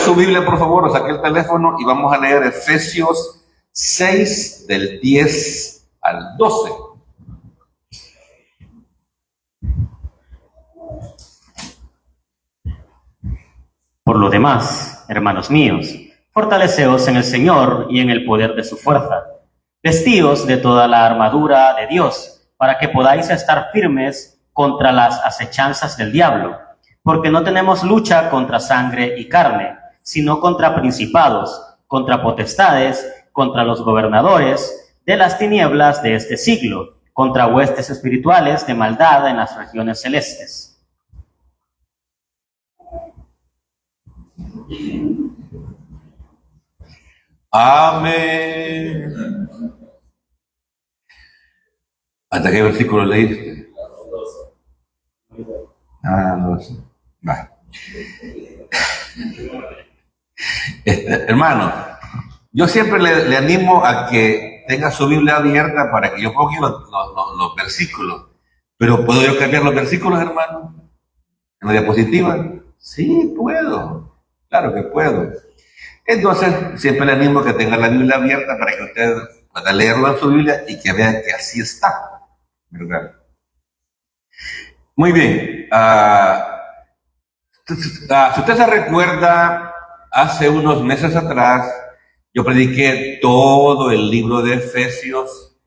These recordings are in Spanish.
Su Biblia, por favor, o saque el teléfono y vamos a leer Efesios 6, del 10 al 12. Por lo demás, hermanos míos, fortaleceos en el Señor y en el poder de su fuerza. Vestíos de toda la armadura de Dios, para que podáis estar firmes contra las acechanzas del diablo, porque no tenemos lucha contra sangre y carne, sino contra principados, contra potestades, contra los gobernadores de las tinieblas de este siglo, contra huestes espirituales de maldad en las regiones celestes. Amén. ¿Hasta qué versículo leíste? 12. Va. Hermano, yo siempre le animo a que tenga su Biblia abierta para que yo ponga los versículos. Pero ¿puedo yo cambiar los versículos, hermano? ¿En la diapositiva? Sí, puedo. Claro que puedo. Entonces, siempre le animo a que tenga la Biblia abierta para que usted pueda leerlo en su Biblia y que vea que así está, ¿verdad? Muy bien. Si usted se recuerda, hace unos meses atrás, yo prediqué todo el libro de Efesios,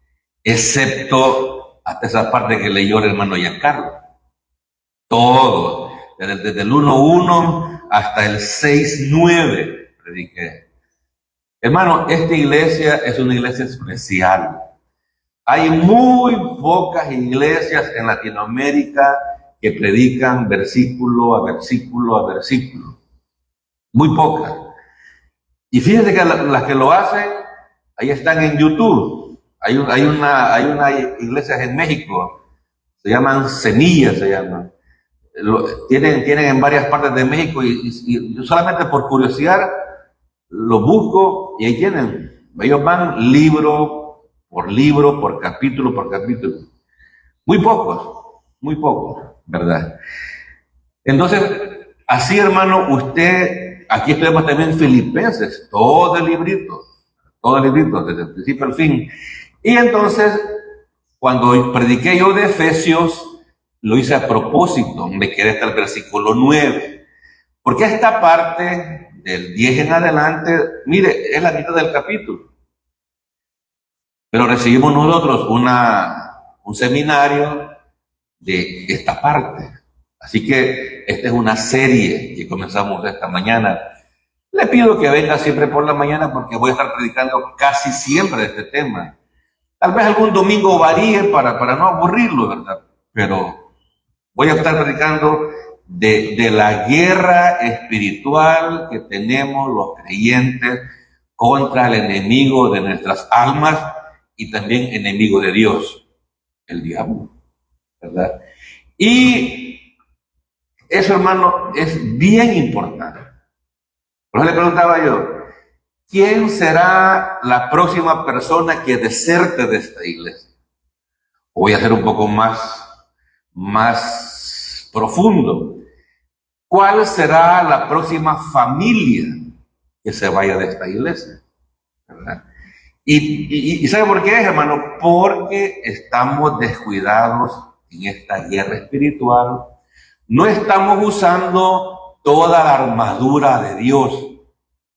excepto hasta esa parte que leyó el hermano Giancarlo. Todo, desde el 1.1 hasta el 6.9. Prediqué. Hermano, esta iglesia es una iglesia especial. Hay muy pocas iglesias en Latinoamérica que predican versículo a versículo a versículo. Muy pocas. Y fíjense que las que lo hacen, ahí están en YouTube. Hay una iglesia en México, se llaman Semillas, se llaman. Tienen en varias partes de México y solamente por curiosidad lo busco y ahí tienen. Ellos van libro, por capítulo, por capítulo. Muy pocos, ¿verdad? Entonces, así, hermano, aquí tenemos también Filipenses, todo el librito, desde el principio al fin. Y entonces, cuando prediqué yo de Efesios, lo hice a propósito, me quedé hasta el versículo 9. Porque esta parte del 10 en adelante, mire, es la mitad del capítulo. Pero recibimos nosotros un seminario de esta parte. Así que esta es una serie que comenzamos esta mañana. Le pido que venga siempre por la mañana porque voy a estar predicando casi siempre de este tema. Tal vez algún domingo varíe para no aburrirlo, ¿verdad? Pero voy a estar predicando de la guerra espiritual que tenemos los creyentes contra el enemigo de nuestras almas y también enemigo de Dios, el diablo, ¿verdad? Y eso, hermano, es bien importante. Por eso le preguntaba yo, ¿quién será la próxima persona que deserte de esta iglesia? Voy a ser un poco más profundo. ¿Cuál será la próxima familia que se vaya de esta iglesia? ¿Verdad? ¿Y sabe por qué es, hermano? Porque estamos descuidados en esta guerra espiritual. No estamos usando toda la armadura de Dios.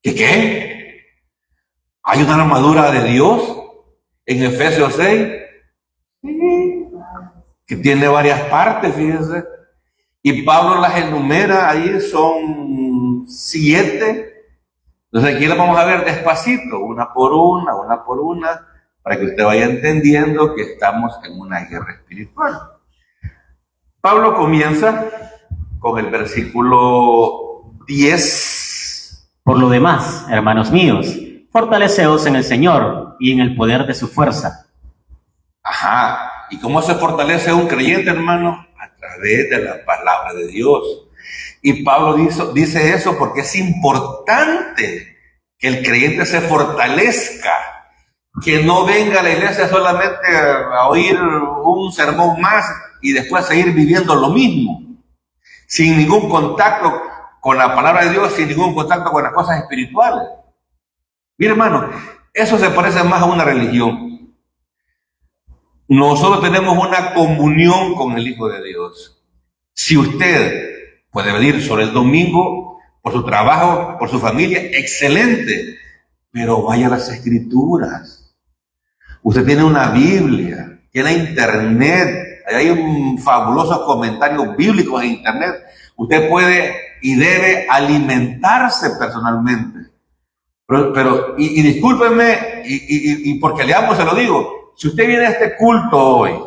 ¿Qué? ¿Hay una armadura de Dios en Efesios 6? Sí. Que tiene varias partes, fíjense. Y Pablo las enumera, ahí son 7. Entonces aquí las vamos a ver despacito, una por una, para que usted vaya entendiendo que estamos en una guerra espiritual. Pablo comienza con el versículo 10. Por lo demás, hermanos míos, fortaleceos en el Señor y en el poder de su fuerza. Ajá. ¿Y cómo se fortalece un creyente, hermano? A través de la palabra de Dios. Y Pablo dice eso porque es importante que el creyente se fortalezca, que no venga a la iglesia solamente a oír un sermón más y después seguir viviendo lo mismo, sin ningún contacto con la palabra de Dios sin ningún contacto con las cosas espirituales. Mire, hermano, eso se parece más a una religión. Nosotros tenemos una comunión con el Hijo de Dios. Si usted puede venir sobre el domingo por su trabajo, por su familia, excelente, pero vaya a las Escrituras. Usted tiene una Biblia, tiene internet, hay un fabulosos comentarios bíblicos en internet. Usted puede y debe alimentarse personalmente. Pero discúlpenme, y porque le amo se lo digo, si usted viene a este culto hoy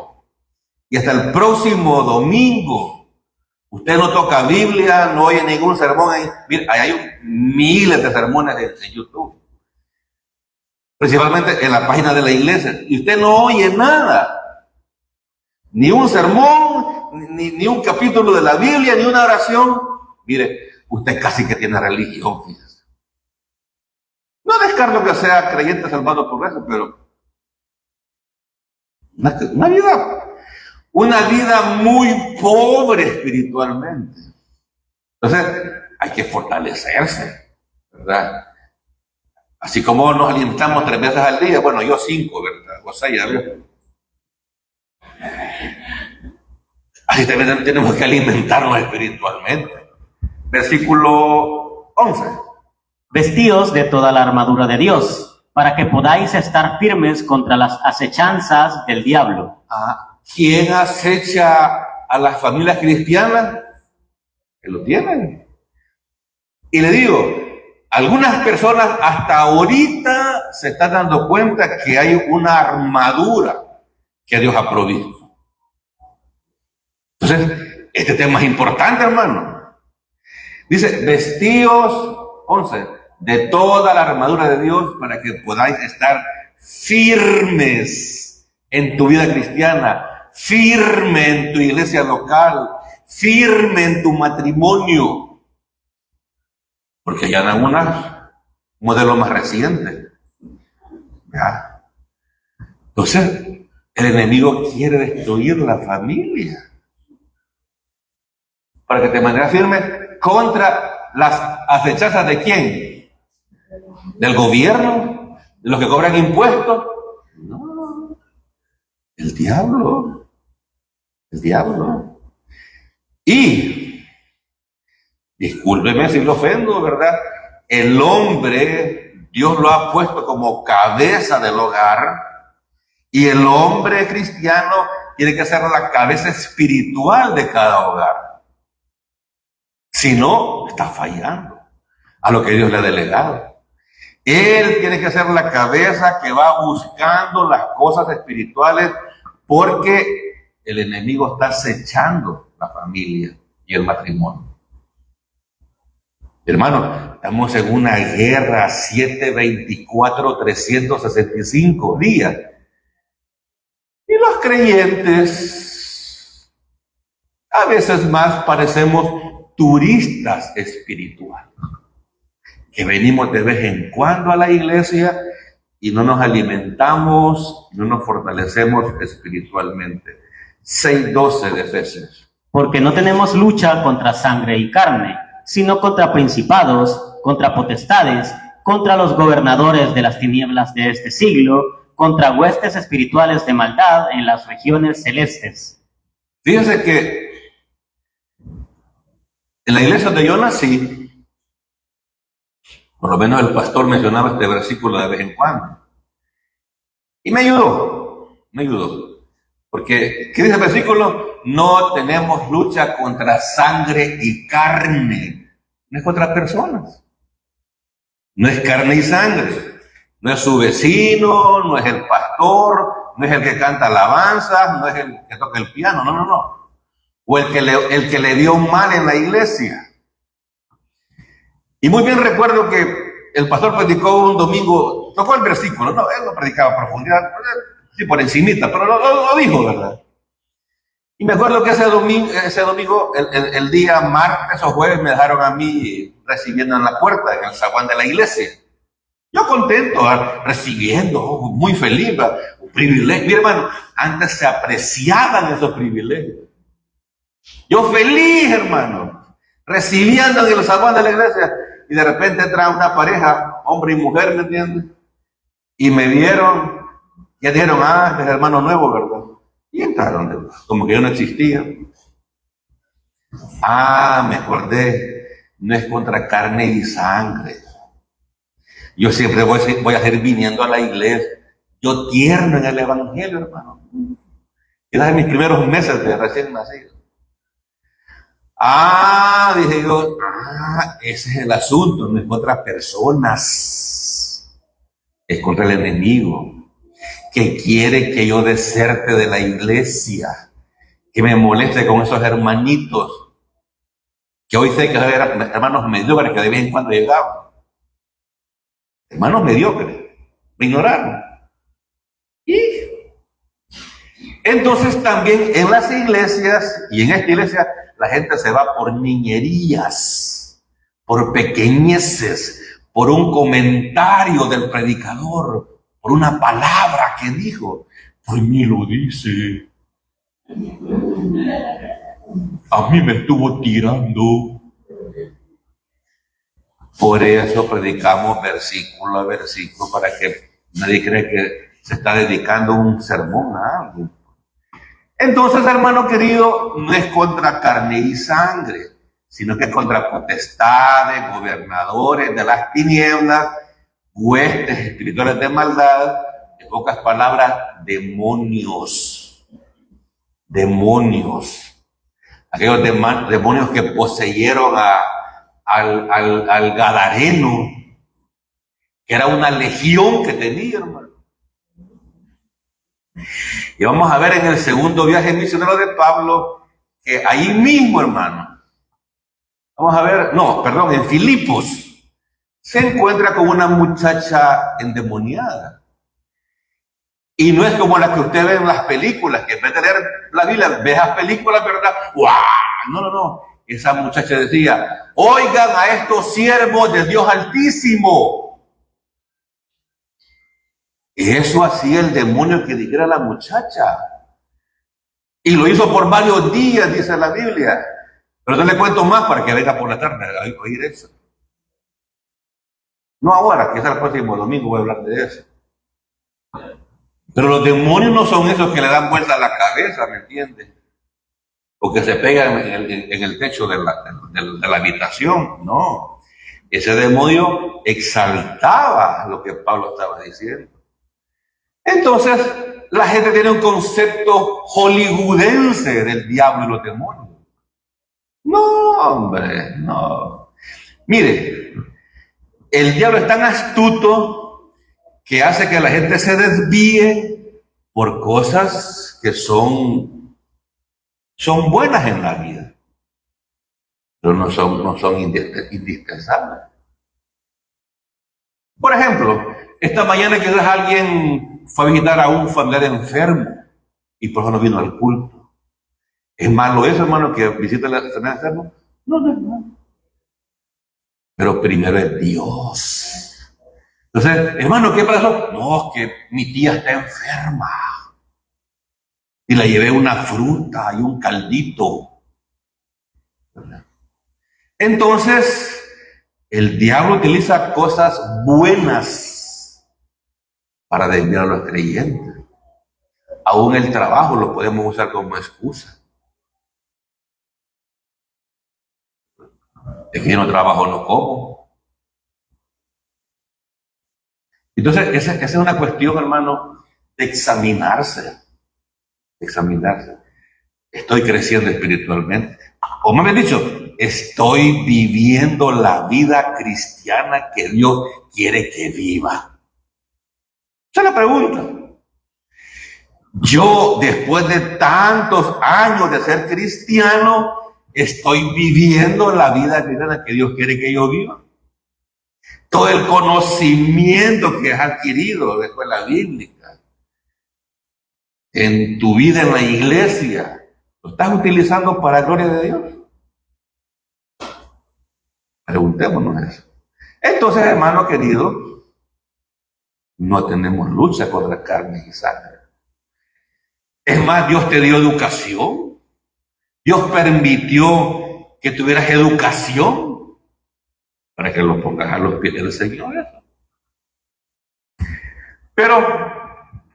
y hasta el próximo domingo, usted no toca Biblia, no oye ningún sermón ahí. Mira, hay miles de sermones en YouTube, principalmente en la página de la iglesia, y usted no oye nada, ni un sermón, ni un capítulo de la Biblia, ni una oración. Mire, usted casi que tiene religión, fíjese. No descarto que sea creyente salvado por eso, pero una vida muy pobre espiritualmente. Entonces, hay que fortalecerse, ¿verdad? Así como nos alimentamos 3 veces al día, bueno, yo 5, ¿verdad? O sea, ya veo. Así también tenemos que alimentarnos espiritualmente. Versículo 11. Vestíos de toda la armadura de Dios, para que podáis estar firmes contra las acechanzas del diablo. ¿Quién acecha a las familias cristianas? Que lo tienen. Y le digo, algunas personas hasta ahorita se están dando cuenta que hay una armadura que Dios ha provisto. Entonces, este tema es importante, hermano. Dice, vestíos, 11, de toda la armadura de Dios para que podáis estar firmes en tu vida cristiana, firme en tu iglesia local, firme en tu matrimonio. Porque ya en algunas modelos más recientes. ¿Ya? Entonces, el enemigo quiere destruir la familia para que te mantengas firme contra las acechanzas de quién. ¿Del gobierno? ¿De los que cobran impuestos? No, el diablo. El diablo. Y, discúlpeme si lo ofendo, ¿verdad? El hombre, Dios lo ha puesto como cabeza del hogar, y el hombre cristiano tiene que ser la cabeza espiritual de cada hogar. Si no, está fallando a lo que Dios le ha delegado. Él tiene que ser la cabeza que va buscando las cosas espirituales, porque el enemigo está acechando la familia y el matrimonio. Hermano, estamos en una guerra 724, 365 días. Y los creyentes a veces más parecemos turistas espirituales, que venimos de vez en cuando a la iglesia y no nos alimentamos, no nos fortalecemos espiritualmente. 6:12 de Efesios. Porque no tenemos lucha contra sangre y carne, sino contra principados, contra potestades, contra los gobernadores de las tinieblas de este siglo, contra huestes espirituales de maldad en las regiones celestes. Fíjense que en la iglesia donde yo nací, por lo menos el pastor mencionaba este versículo de vez en cuando. Y me ayudó. Porque, ¿qué dice el versículo? No tenemos lucha contra sangre y carne. No es contra personas. No es carne y sangre. No es su vecino, no es el pastor, no es el que canta alabanzas, no es el que toca el piano, no. O el que le dio mal en la iglesia. Y muy bien recuerdo que el pastor predicó un domingo, tocó el versículo, no, él no predicaba a profundidad, sí por encimita, pero lo dijo, ¿verdad? Y me acuerdo que ese domingo el día martes o jueves, me dejaron a mí recibiendo en la puerta, en el zaguán de la iglesia. Yo contento, recibiendo, muy feliz, un privilegio. Mi hermano, antes se apreciaban esos privilegios. Yo feliz, hermano, recibiendo en el salón de la iglesia, y de repente entra una pareja, hombre y mujer, ¿me entiendes? Y me vieron, ya dijeron, este es hermano nuevo, ¿verdad? Y entraron, como que yo no existía. Me acordé, no es contra carne y sangre. Yo siempre voy a seguir viniendo a la iglesia. Yo tierno en el evangelio, hermano. Era de mis primeros meses de recién nacido. Dije yo, ese es el asunto, no es contra personas, es contra el enemigo, que quiere que yo deserte de la iglesia, que me moleste con esos hermanitos, que hoy sé que eran hermanos mediocres que de vez en cuando llegaban. Hermanos mediocres, me ignoraron. Y entonces también en las iglesias y en esta iglesia la gente se va por niñerías, por pequeñeces, por un comentario del predicador, por una palabra que dijo. Por mí lo dice. A mí me estuvo tirando. Por eso predicamos versículo a versículo para que nadie cree que se está dedicando un sermón a algo. Entonces, hermano querido, no es contra carne y sangre, sino que es contra potestades, gobernadores de las tinieblas, huestes espirituales de maldad, en pocas palabras, demonios. Demonios. Aquellos demonios que poseyeron al Gadareno, que era una legión que tenía, hermano. Y vamos a ver en el segundo viaje misionero de Pablo, que ahí mismo, hermano, vamos a ver, en Filipos, se encuentra con una muchacha endemoniada. Y no es como la que usted ve en las películas, que en vez de leer la Biblia, ve las películas, ¿verdad? ¡Guau! No. Esa muchacha decía, oigan a estos siervos de Dios Altísimo. Eso hacía el demonio que dijera la muchacha. Y lo hizo por varios días, dice la Biblia. Pero yo le cuento más para que venga por la tarde a oír eso. No ahora, que es el próximo domingo voy a hablar de eso. Pero los demonios no son esos que le dan vuelta a la cabeza, ¿me entiendes? O que se pegan en el techo de la habitación. No. Ese demonio exaltaba lo que Pablo estaba diciendo. Entonces, la gente tiene un concepto hollywoodense del diablo y los demonios. No, hombre, no. Mire, el diablo es tan astuto que hace que la gente se desvíe por cosas que son buenas en la vida, pero no son indispensables. Por ejemplo, esta mañana quizás alguien fue a visitar a un familiar enfermo y por eso no vino al culto. ¿Es malo eso, hermano, que visite al familiar enfermo? No. Pero primero es Dios. Entonces, hermano, ¿qué pasó? No, es que mi tía está enferma. Y la llevé una fruta y un caldito. Entonces, el diablo utiliza cosas buenas para desviar a los creyentes. Aún el trabajo lo podemos usar como excusa. Es que yo no trabajo, no como. Entonces, esa es una cuestión, hermano, de examinarse. Estoy creciendo espiritualmente. O me han dicho, estoy viviendo la vida cristiana que Dios quiere que viva. Esa es la pregunta. Yo, después de tantos años de ser cristiano, estoy viviendo la vida cristiana que Dios quiere que yo viva. Todo el conocimiento que has adquirido de escuela bíblica, en tu vida en la iglesia, ¿lo estás utilizando para la gloria de Dios? Preguntémonos eso. Entonces, hermano querido, no tenemos lucha contra carne y sangre. Es más, Dios te dio educación. Dios permitió que tuvieras educación para que lo pongas a los pies del Señor. Pero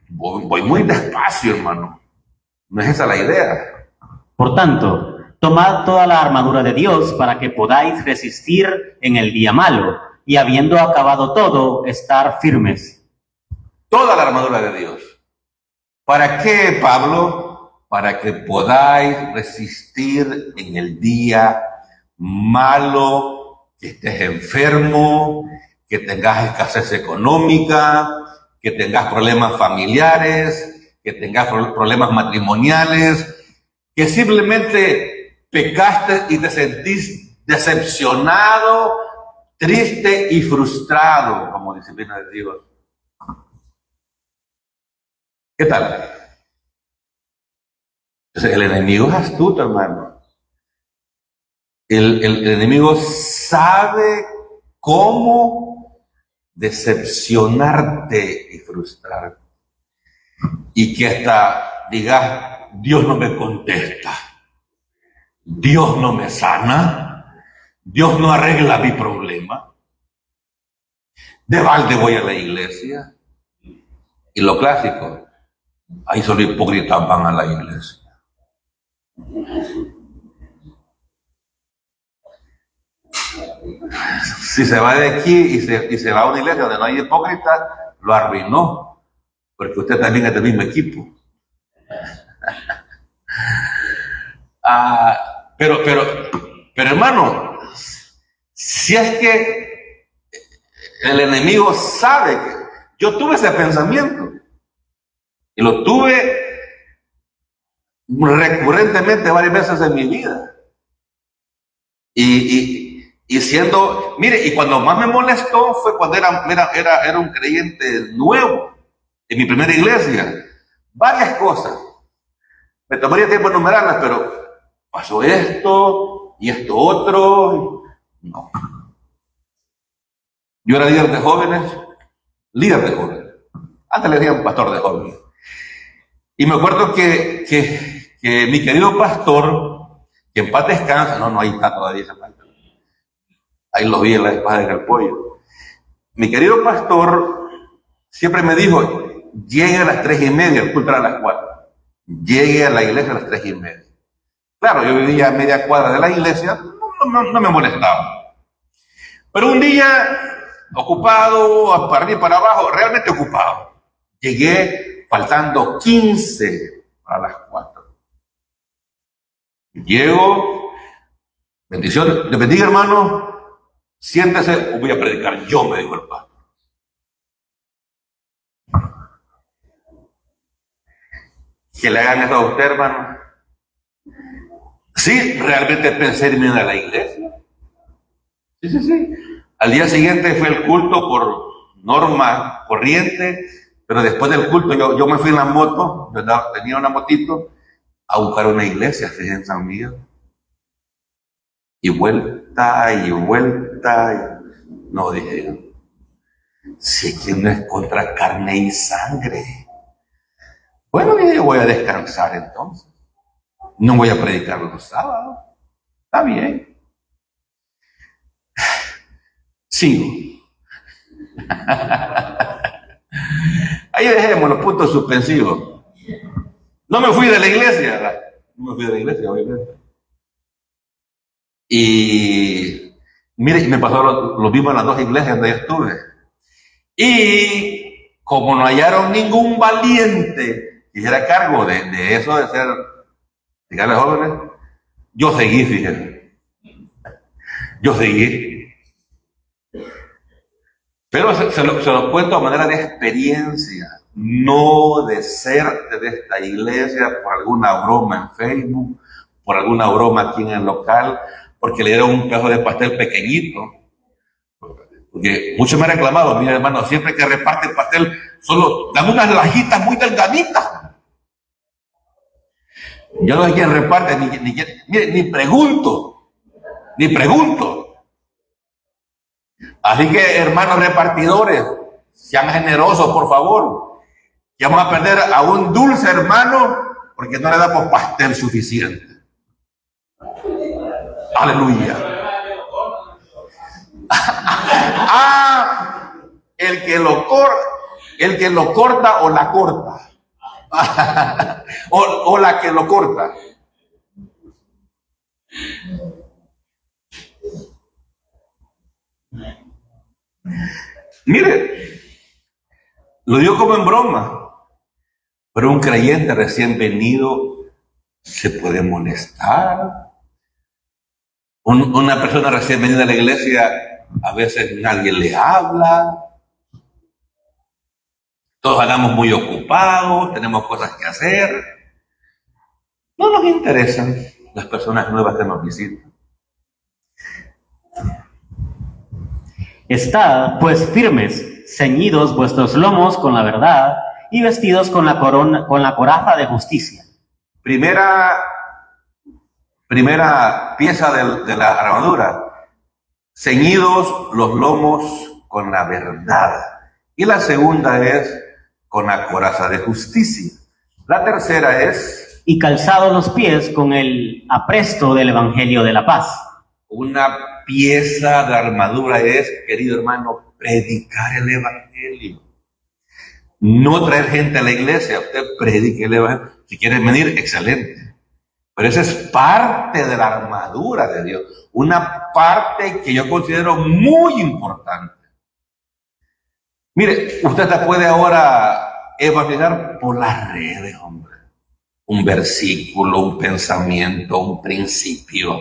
voy muy despacio, hermano. No es esa la idea. Por tanto, tomad toda la armadura de Dios para que podáis resistir en el día malo y habiendo acabado todo, estar firmes. Toda la armadura de Dios. ¿Para qué, Pablo? Para que podáis resistir en el día malo, que estés enfermo, que tengas escasez económica, que tengas problemas familiares, que tengas problemas matrimoniales, que simplemente pecaste y te sentís decepcionado, triste y frustrado como disciplina de Dios. ¿Qué tal? Entonces, el enemigo es astuto, hermano. El enemigo sabe cómo decepcionarte y frustrarte. Y que hasta digas, Dios no me contesta, Dios no me sana, Dios no arregla mi problema. De balde voy a la iglesia. Y lo clásico, ahí solo hipócritas van a la iglesia. Si se va de aquí y se va a una iglesia donde no hay hipócritas, lo arruinó, porque usted también es del mismo equipo. Pero hermano, si es que el enemigo sabe que yo tuve ese pensamiento y lo tuve recurrentemente varias veces en mi vida y siendo, mire, y cuando más me molestó fue cuando era un creyente nuevo en mi primera iglesia. Varias cosas, me tomaría tiempo enumerarlas, pero pasó esto y esto otro. No, yo era líder de jóvenes. Antes le decían pastor de jóvenes. Y me acuerdo que mi querido pastor, que en paz descansa, no, ahí está todavía ese pastor. Ahí lo vi en la espada en el pollo. Mi querido pastor siempre me dijo, llegue a las 3:30, el culto era a las 4. Llegue a la iglesia a las 3:30. Claro, yo vivía a media cuadra de la iglesia, no me molestaba. Pero un día, ocupado, para arriba y para abajo, realmente ocupado. Llegué faltando 15 a las 4. Llego, bendiciones, le bendiga, hermano, siéntese o voy a predicar yo, me dijo el pastor. Que le hagan eso a usted, hermano. Sí, realmente pensé en ir a la iglesia. Sí. Al día siguiente fue el culto por norma corriente, pero después del culto yo me fui en la moto, tenía una motito, a buscar una iglesia, en San Miguel. Y vuelta. No, dije, si que no es contra carne y sangre. Bueno, yo voy a descansar entonces. No voy a predicar los sábados. Está bien. Sigo. Ahí dejemos los puntos suspensivos. No me fui de la iglesia, ¿verdad? No me fui de la iglesia, obviamente. Y mire, me pasó lo mismo en las dos iglesias donde yo estuve. Y como no hallaron ningún valiente que hiciera cargo de eso de ser, digamos, jóvenes, yo seguí, fíjense. Yo seguí. Pero se lo cuento a manera de experiencia, no de ser de esta iglesia por alguna broma en Facebook, por alguna broma aquí en el local, porque le dieron un pedazo de pastel pequeñito. Porque muchos me han reclamado, mira hermano, siempre que reparte el pastel, solo dan unas lajitas muy delgaditas. Yo no sé quién reparte, ni pregunto. Así que, hermanos repartidores, sean generosos, por favor. Que vamos a perder a un dulce hermano porque no le damos pastel suficiente. Aleluya. Ah, el que lo corta o la corta. o la que lo corta. Mire, lo digo como en broma, pero un creyente recién venido se puede molestar. Una persona recién venida a la iglesia, a veces nadie le habla. Todos andamos muy ocupados, tenemos cosas que hacer. No nos interesan las personas nuevas que nos visitan. Estad, pues, firmes, ceñidos vuestros lomos con la verdad y vestidos con la coraza de justicia. Primera pieza de la armadura, ceñidos los lomos con la verdad. Y la segunda es con la coraza de justicia. La tercera es... y calzados los pies con el apresto del evangelio de la paz. Una pieza de armadura es, querido hermano, predicar el evangelio. No traer gente a la iglesia, usted predique el evangelio. Si quieren venir, excelente. Pero esa es parte de la armadura de Dios. Una parte que yo considero muy importante. Mire, usted se puede ahora evangelizar por las redes, hombre. Un versículo, un pensamiento, un principio.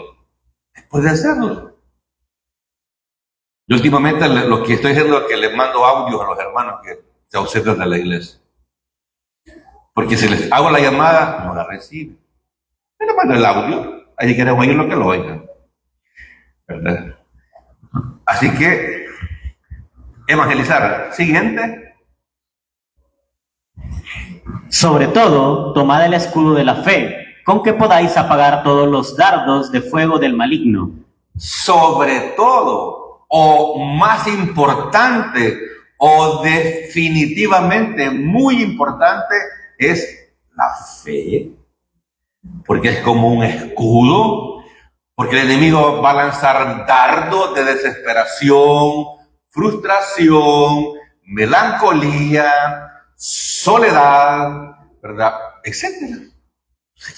Puede hacerlo. Yo últimamente lo que estoy haciendo es que les mando audios a los hermanos que se ausentan de la iglesia. Porque si les hago la llamada, no la reciben. Les mando el audio. Ahí si quieren oírlo, que lo oigan. ¿Verdad? Así que, evangelizar. Siguiente. Sobre todo, tomad el escudo de la fe, con que podáis apagar todos los dardos de fuego del maligno. Sobre todo, o más importante, o definitivamente muy importante, es la fe. Porque es como un escudo, porque el enemigo va a lanzar dardos de desesperación, frustración, melancolía, soledad, ¿verdad? Etcétera.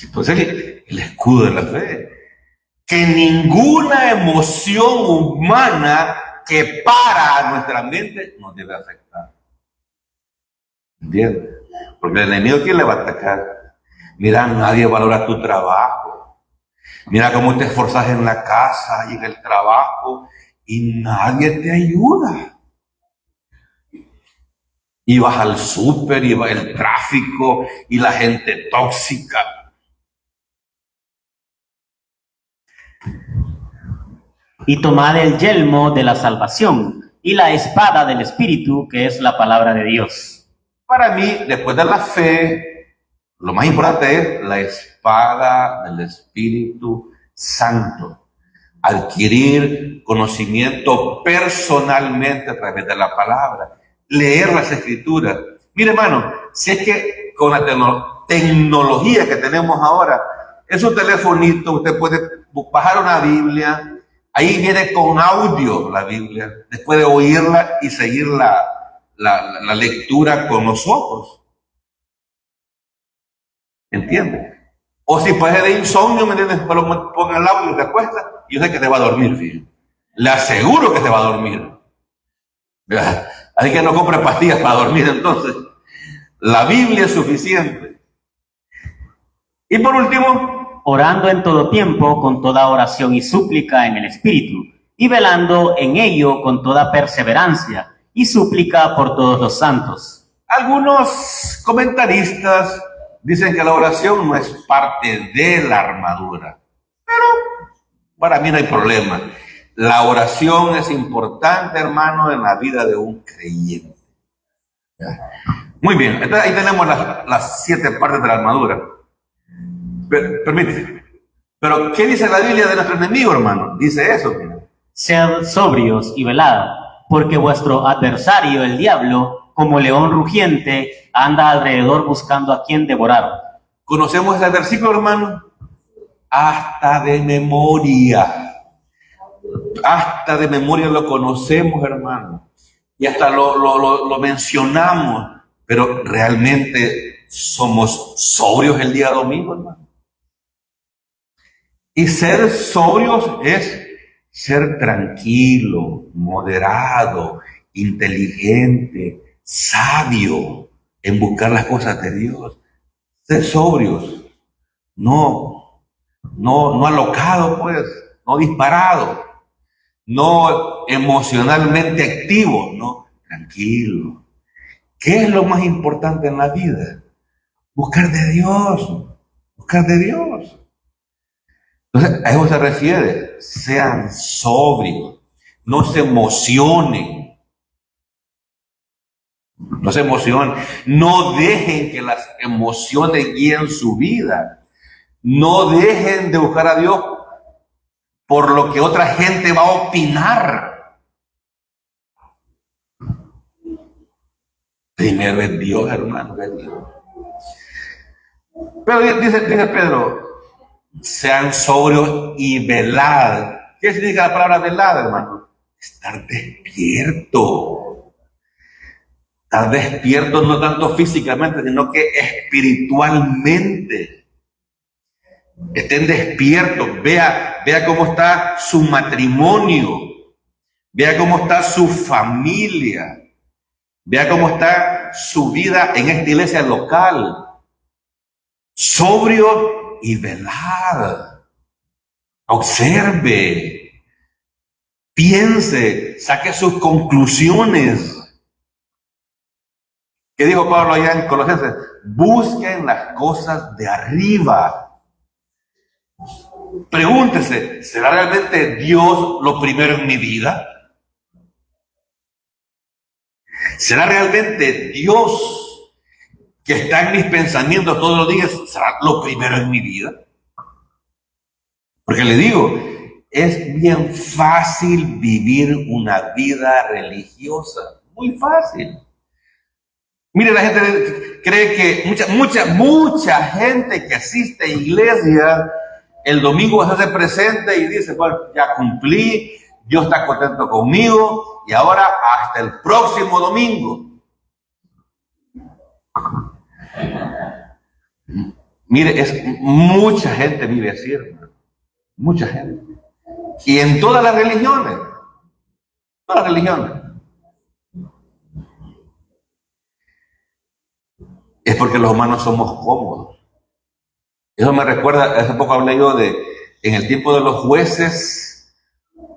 Entonces, el escudo de la fe. Que ninguna emoción humana que para a nuestra mente nos debe afectar. ¿Entiendes? Porque el enemigo, ¿quién le va a atacar? Mira, nadie valora tu trabajo. Mira cómo te esforzas en la casa y en el trabajo y nadie te ayuda. Y vas al súper y va el tráfico y la gente tóxica. Y tomad el yelmo de la salvación y la espada del Espíritu, que es la palabra de Dios. Para mí, después de la fe, lo más importante es la espada del Espíritu Santo. Adquirir conocimiento personalmente a través de la palabra. Leer las escrituras. Mire, hermano, si es que con la tecnología que tenemos ahora, en su telefonito usted puede bajar una Biblia, ahí viene con audio la Biblia, después de oírla y seguir la lectura con los ojos. ¿Entiende? O si puede de insomnio, ¿me entiendes? Ponga el audio, te acuestas y yo sé que te va a dormir, fíjate. Le aseguro que te va a dormir. Así que no compre pastillas para dormir entonces. La Biblia es suficiente. Y por último, orando en todo tiempo con toda oración y súplica en el Espíritu, y velando en ello con toda perseverancia y súplica por todos los santos. Algunos comentaristas dicen que la oración no es parte de la armadura, pero para mí no hay problema. La oración es importante, hermano, en la vida de un creyente. Muy bien, entonces ahí tenemos las 7 partes de la armadura. Permíteme. Pero, ¿qué dice la Biblia de nuestro enemigo, hermano? Dice eso. Sed sobrios y velad, porque vuestro adversario, el diablo, como león rugiente, anda alrededor buscando a quien devorar. ¿Conocemos ese versículo, hermano? Hasta de memoria. hasta de memoria lo conocemos, hermano, y hasta lo mencionamos, pero realmente somos sobrios el día domingo, hermano. Y ser sobrios es ser tranquilo, moderado, inteligente, sabio en buscar las cosas de Dios. Ser sobrios, no alocado, pues, no disparado, no emocionalmente activo, no, tranquilo. ¿Qué es lo más importante en la vida? Buscar de Dios, buscar de Dios. Entonces, a eso se refiere, sean sobrios, no se emocionen, no dejen que las emociones guíen su vida, no dejen de buscar a Dios por lo que otra gente va a opinar. Primero es Dios, hermano, es Dios. Pero dice Pedro, sean sobrios y velad. ¿Qué significa la palabra velad, hermano? Estar despierto. Estar despierto no tanto físicamente, sino que espiritualmente. Estén despiertos. Vea cómo está su matrimonio. Vea cómo está su familia. Vea cómo está su vida en esta iglesia local. Sobrio y velad. Observe, piense, saque sus conclusiones. ¿Qué dijo Pablo allá en Colosenses? Busquen las cosas de arriba. Pregúntese, ¿será realmente Dios lo primero en mi vida? ¿Será realmente Dios que está en mis pensamientos todos los días? ¿Será lo primero en mi vida? Porque le digo, es bien fácil vivir una vida religiosa. Muy fácil. Mire, la gente cree que mucha gente que asiste a iglesia el domingo se hace presente y dice, bueno, ya cumplí, Dios está contento conmigo y ahora hasta el próximo domingo. Mire, mucha gente vive así, hermano. Mucha gente. Y en todas las religiones. Todas las religiones. Es porque los humanos somos cómodos. Eso me recuerda, hace poco hablé yo en el tiempo de los jueces,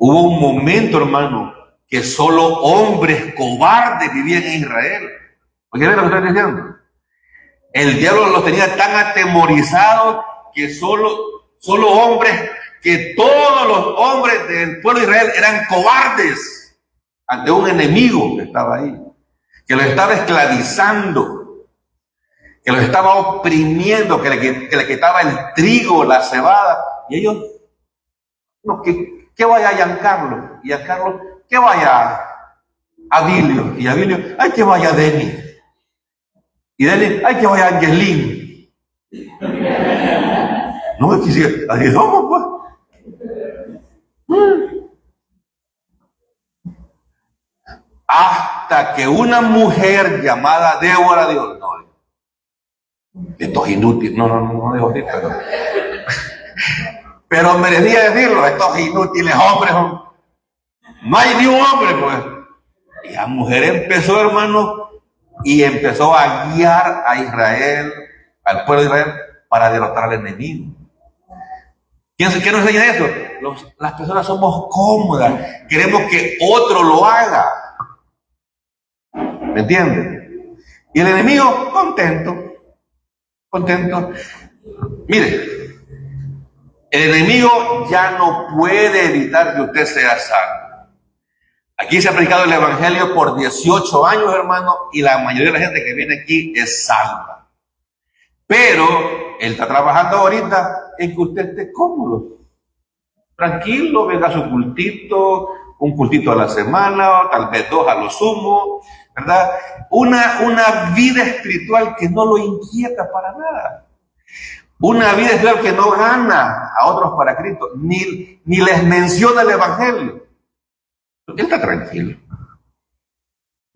hubo un momento, hermano, que solo hombres cobardes vivían en Israel. ¿Oye lo que estoy diciendo? El diablo los tenía tan atemorizados que solo hombres, que todos los hombres del pueblo de Israel eran cobardes ante un enemigo que estaba ahí, que los estaba esclavizando, que los estaba oprimiendo, que le quitaba el trigo, la cebada, y ellos, no, que vaya a Giancarlo, y Giancarlo, que vaya a Vilio, y a Vilio, ay, que vaya a Deni, y Deni, ay, que vaya a Angelín. No, es que sí, así somos, pues. Hasta que una mujer llamada Débora dijo, no, esto es inútil, no dijo así, pero merecía decirlo, estos inútiles hombres, no hay ni un hombre, pues. Y la mujer empezó, hermano, y empezó a guiar a Israel, al pueblo de Israel, para derrotar al enemigo. ¿Qué nos enseña eso? Las personas somos cómodas, queremos que otro lo haga. ¿Me entienden? Y el enemigo contento. Mire, el enemigo ya no puede evitar que usted sea salvo. Aquí se ha predicado el evangelio por 18 años, hermano, y la mayoría de la gente que viene aquí es salva. Pero él está trabajando ahorita en que usted esté cómodo, tranquilo, venga a su cultito, un cultito a la semana, tal vez 2 a lo sumo, ¿verdad? Una vida espiritual que no lo inquieta para nada. Una vida espiritual que no gana a otros para Cristo, ni les menciona el Evangelio. Él está tranquilo.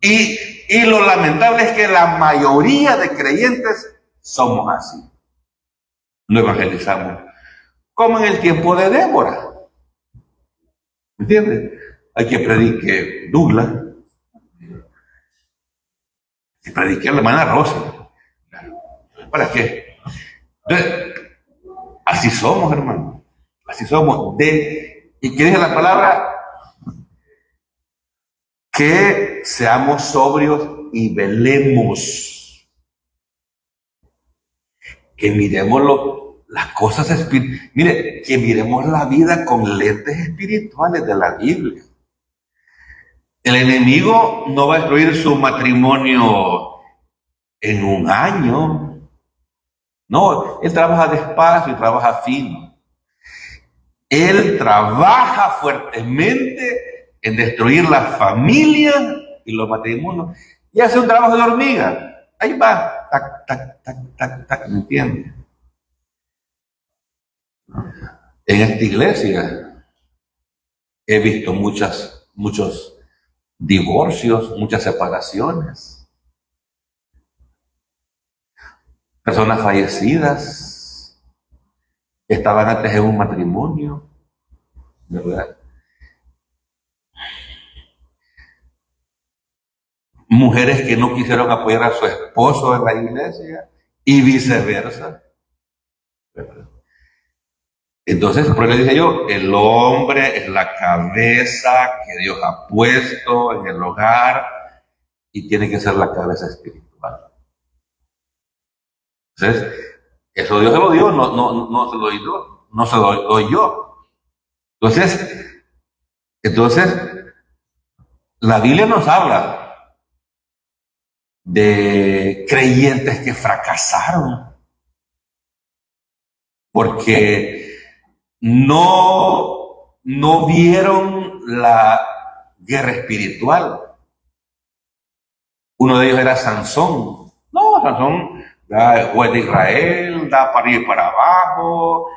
Y lo lamentable es que la mayoría de creyentes somos así. No evangelizamos. Como en el tiempo de Débora. ¿Me entiendes? Hay que predique Douglas. Y predique a la hermana Rosa. ¿Para qué? Entonces, así somos, hermano. Así somos. ¿Y qué dice la palabra? Que seamos sobrios y velemos. Que miremos las cosas espirituales. Mire, que miremos la vida con lentes espirituales de la Biblia. El enemigo no va a destruir su matrimonio en un año. No, él trabaja despacio y trabaja fino. Él trabaja fuertemente en destruir la familia y los matrimonios. Y hace un trabajo de hormiga. Ahí va, tac, tac, tac, tac, tac, ¿me entiendes? En esta iglesia he visto muchos divorcios, muchas separaciones. Personas fallecidas estaban antes en un matrimonio, ¿verdad? Mujeres que no quisieron apoyar a su esposo en la iglesia y viceversa, ¿verdad? Entonces, por eso dije yo, el hombre es la cabeza que Dios ha puesto en el hogar y tiene que ser la cabeza espiritual. Entonces, eso Dios se lo dio, no se lo doy yo, no se lo doy yo. Entonces, la Biblia nos habla de creyentes que fracasaron porque no vieron la guerra espiritual. Uno de ellos era Sansón. No, Sansón era el juez de Israel, da para arriba y para abajo.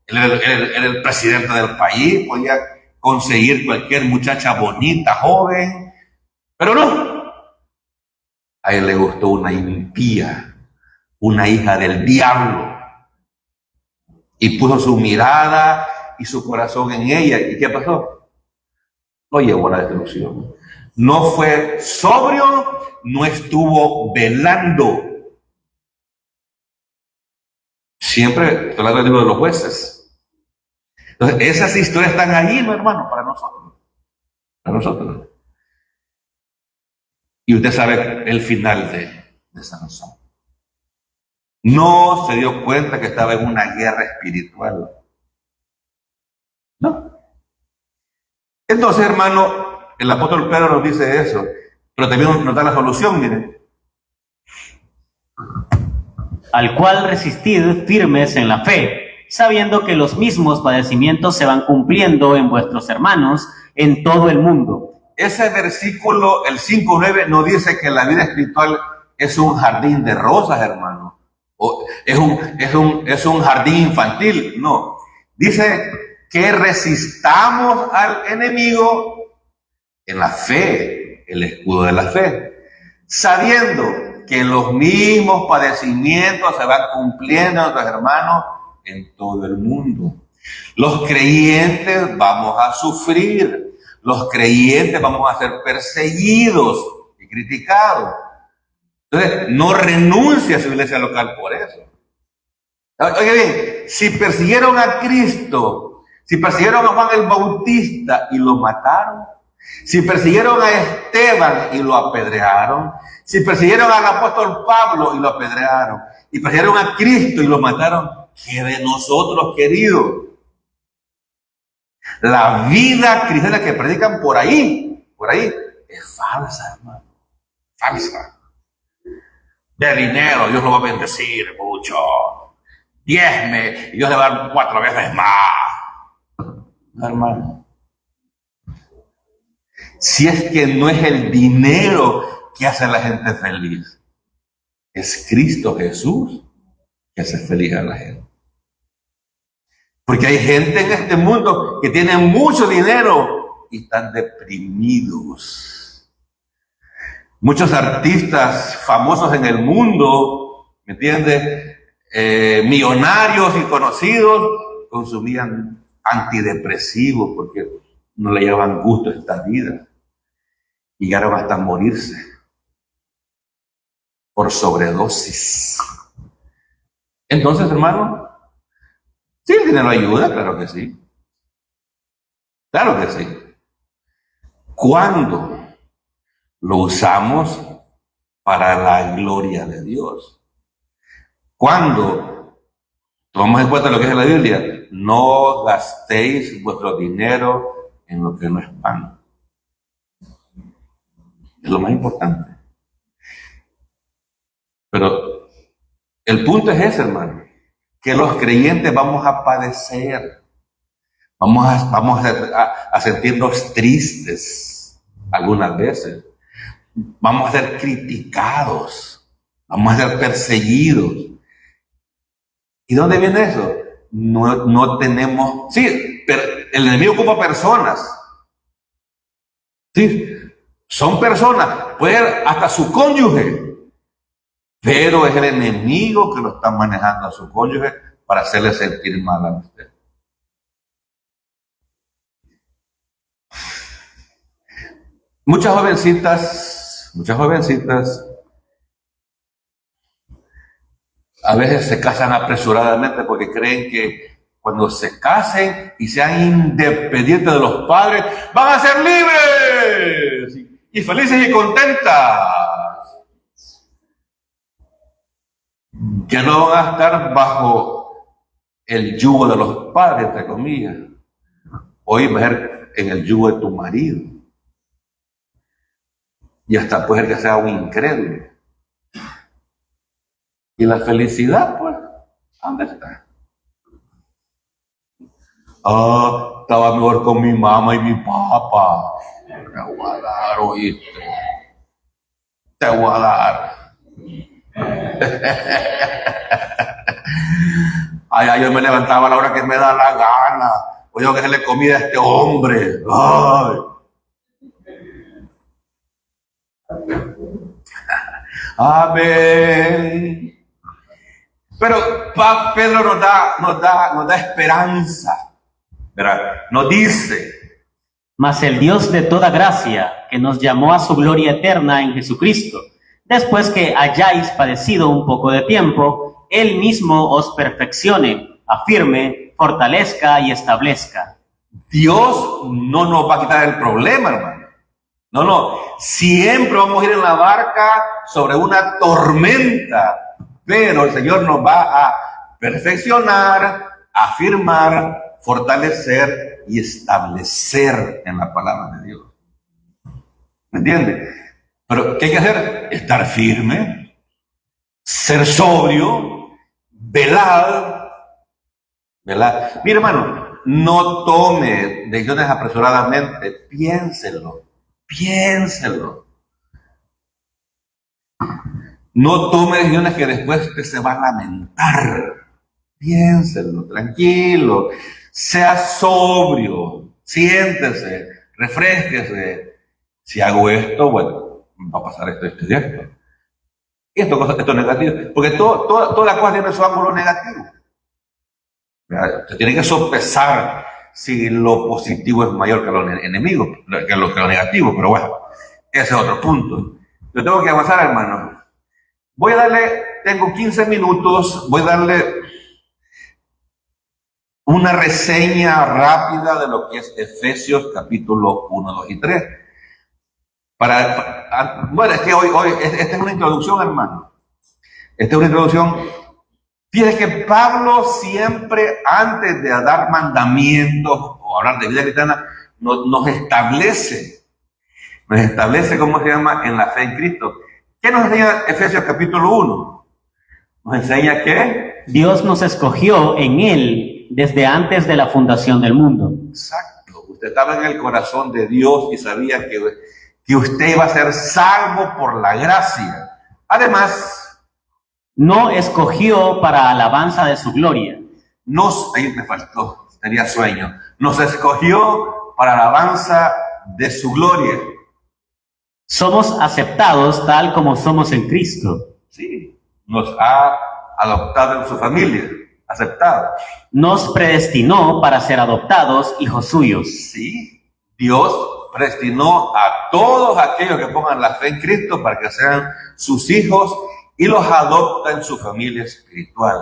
Él era el presidente del país, podía conseguir cualquier muchacha bonita, joven, pero no. A él le gustó una impía, una hija del diablo, y puso su mirada y su corazón en ella. ¿Y qué pasó? Lo llevó a la destrucción. No fue sobrio, no estuvo velando. Siempre estoy hablando del libro de los jueces. Entonces, esas historias están ahí, ¿no, hermano? Para nosotros. Para nosotros. Y usted sabe el final de Sansón. No se dio cuenta que estaba en una guerra espiritual. No. Entonces, hermano, el apóstol Pedro nos dice eso, pero también nos da la solución, miren. Al cual resistid firmes en la fe, sabiendo que los mismos padecimientos se van cumpliendo en vuestros hermanos en todo el mundo. Ese versículo, el 5:9, no dice que la vida espiritual es un jardín de rosas, hermano. O es un jardín infantil. No. Dice que resistamos al enemigo en la fe, el escudo de la fe, sabiendo que los mismos padecimientos se van cumpliendo a nuestros hermanos en todo el mundo. Los creyentes vamos a sufrir, los creyentes vamos a ser perseguidos y criticados. Entonces, no renuncie a su iglesia local por eso. Oiga bien, si persiguieron a Cristo, si persiguieron a Juan el Bautista y lo mataron, si persiguieron a Esteban y lo apedrearon, si persiguieron al apóstol Pablo y lo apedrearon, y persiguieron a Cristo y lo mataron, ¿qué de nosotros, queridos? La vida cristiana que predican por ahí, es falsa, hermano. Falsa. De dinero, Dios lo va a bendecir mucho. Diezme, y Dios le va a dar 4 veces más. Hermano. Si es que no es el dinero que hace a la gente feliz, es Cristo Jesús que hace feliz a la gente. Porque hay gente en este mundo que tiene mucho dinero y están deprimidos. Muchos artistas famosos en el mundo, ¿me entiendes? Millonarios y conocidos consumían antidepresivos porque no le llevaban gusto a esta vida. Llegaron hasta morirse por sobredosis. Entonces, hermano, sí, el dinero ayuda, claro que sí. Claro que sí. ¿Cuándo lo usamos para la gloria de Dios? Cuando tomamos en cuenta lo que dice la Biblia, no gastéis vuestro dinero en lo que no es pan. Es lo más importante. Pero el punto es ese, hermano, que los creyentes vamos a padecer, vamos a sentirnos tristes algunas veces, vamos a ser criticados, vamos a ser perseguidos. ¿Y dónde viene eso? No tenemos, sí, pero el enemigo ocupa personas, sí, son personas, puede ser hasta su cónyuge, pero es el enemigo que lo está manejando a su cónyuge para hacerle sentir mal a usted. Muchas jovencitas a veces se casan apresuradamente porque creen que cuando se casen y sean independientes de los padres, van a ser libres y felices y contentas. Ya no van a estar bajo el yugo de los padres, entre comillas. Hoy va a ser en el yugo de tu marido. Y hasta puede ser que sea un incrédulo. Y la felicidad, pues, ¿dónde está? Estaba mejor con mi mamá y mi papá. Te voy a dar, oíste. Te voy a dar. Ay, yo me levantaba a la hora que me da la gana. Oye, que se le comida a este hombre. Ay. Amén. Pero Pedro nos da esperanza, ¿verdad? Nos dice: Mas el Dios de toda gracia, que nos llamó a su gloria eterna en Jesucristo, después que hayáis padecido un poco de tiempo, Él mismo os perfeccione, afirme, fortalezca y establezca. Dios no nos va a quitar el problema, hermano. No, siempre vamos a ir en la barca sobre una tormenta, pero el Señor nos va a perfeccionar, afirmar, fortalecer y establecer en la palabra de Dios. ¿Me entiende? Pero ¿qué hay que hacer? Estar firme, ser sobrio, velar. Mi hermano, no tome decisiones apresuradamente, piénselo. No tome decisiones que después usted se va a lamentar. Piénselo, tranquilo, sea sobrio, siéntese, refrésquese. Si hago esto, bueno, va a pasar esto y esto. Esto es negativo, porque toda la cosa tiene su ángulo negativo. Se tiene que sopesar si lo positivo es mayor que lo enemigo, que lo negativo, pero bueno, ese es otro punto. Yo tengo que avanzar, hermano. Tengo 15 minutos, voy a darle una reseña rápida de lo que es Efesios capítulo 1, 2 y 3. Bueno, es que hoy esta es una introducción, hermano. Esta es una introducción. Fíjese que Pablo siempre, antes de dar mandamientos o hablar de vida cristiana, nos establece, ¿cómo se llama? En la fe en Cristo. ¿Qué nos enseña Efesios capítulo 1? Nos enseña que Dios nos escogió en Él desde antes de la fundación del mundo. Exacto. Usted estaba en el corazón de Dios y sabía que usted iba a ser salvo por la gracia. Además, no escogió para alabanza de su gloria, ahí me faltó, tenía sueño, nos escogió para alabanza de su gloria. Somos aceptados tal como somos en Cristo. Sí, nos ha adoptado en su familia, aceptado. Nos predestinó para ser adoptados hijos suyos. Sí, Dios predestinó a todos aquellos que pongan la fe en Cristo para que sean sus hijos y los adopta en su familia espiritual.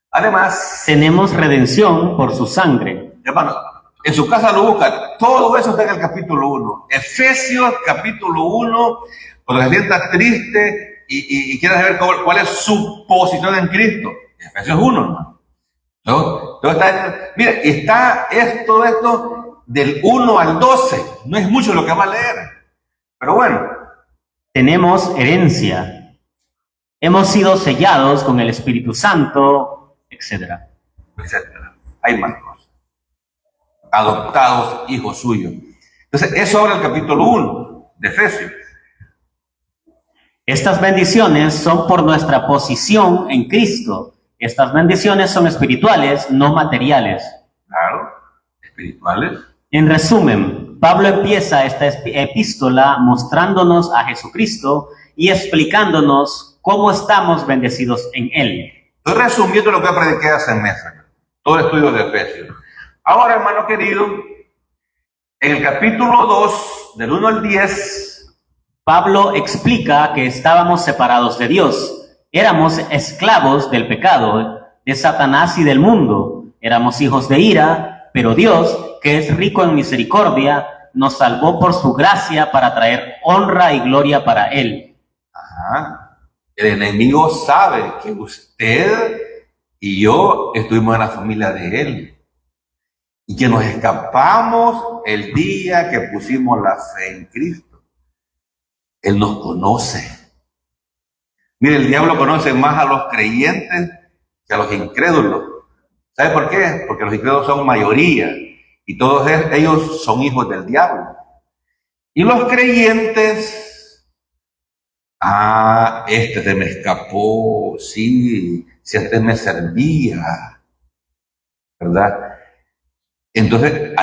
Además, Tenemos redención por su sangre. hermano, en su casa lo buscan. Todo eso está en el capítulo 1. Efesios, capítulo 1, cuando se sienta triste y quiere saber cuál es su posición en Cristo. Efesios 1, hermano. Todo está, mire, es todo esto del 1 al 12. No es mucho lo que va a leer. Pero bueno. Tenemos herencia. Hemos sido sellados con el Espíritu Santo, etcétera. Etcétera. Hay más cosas. Adoptados hijos suyos. Entonces, eso ahora el capítulo 1 de Efesios. Estas bendiciones son por nuestra posición en Cristo. Estas bendiciones son espirituales, no materiales. Claro, espirituales. En resumen, Pablo empieza esta epístola mostrándonos a Jesucristo y explicándonos cómo estamos bendecidos en Él. Estoy resumiendo lo que prediqué hace meses, todo el estudio de Efesios. Ahora, hermano querido, en el capítulo 2, del 1 al 10, Pablo explica que estábamos separados de Dios. Éramos esclavos del pecado, de Satanás y del mundo. Éramos hijos de ira, pero Dios, que es rico en misericordia, nos salvó por su gracia para traer honra y gloria para Él. Ajá. El enemigo sabe que usted y yo estuvimos en la familia de él y que nos escapamos el día que pusimos la fe en Cristo. Él nos conoce. Mire, el diablo conoce más a los creyentes que a los incrédulos. ¿Sabe por qué? Porque los incrédulos son mayoría y todos ellos son hijos del diablo. Y los creyentes, este se me escapó, sí, si antes me servía, ¿verdad? Entonces,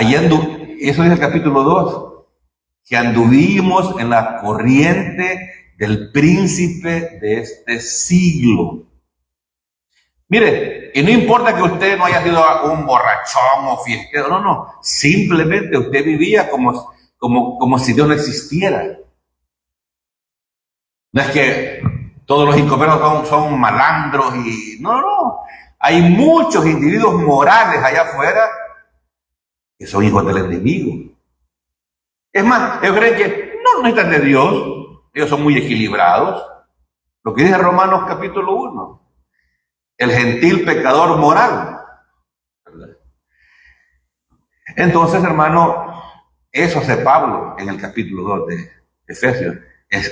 eso es el capítulo 2, que anduvimos en la corriente del príncipe de este siglo. Mire, y no importa que usted no haya sido un borrachón o fiestero, no, simplemente usted vivía como si Dios no existiera. No es que todos los incompletos son malandros y no. Hay muchos individuos morales allá afuera que son hijos del enemigo. Es más, ellos creen que no necesitan de Dios, ellos son muy equilibrados. Lo que dice Romanos capítulo 1, el gentil pecador moral, ¿verdad? Entonces, hermano, eso hace Pablo en el capítulo 2 de Efesios.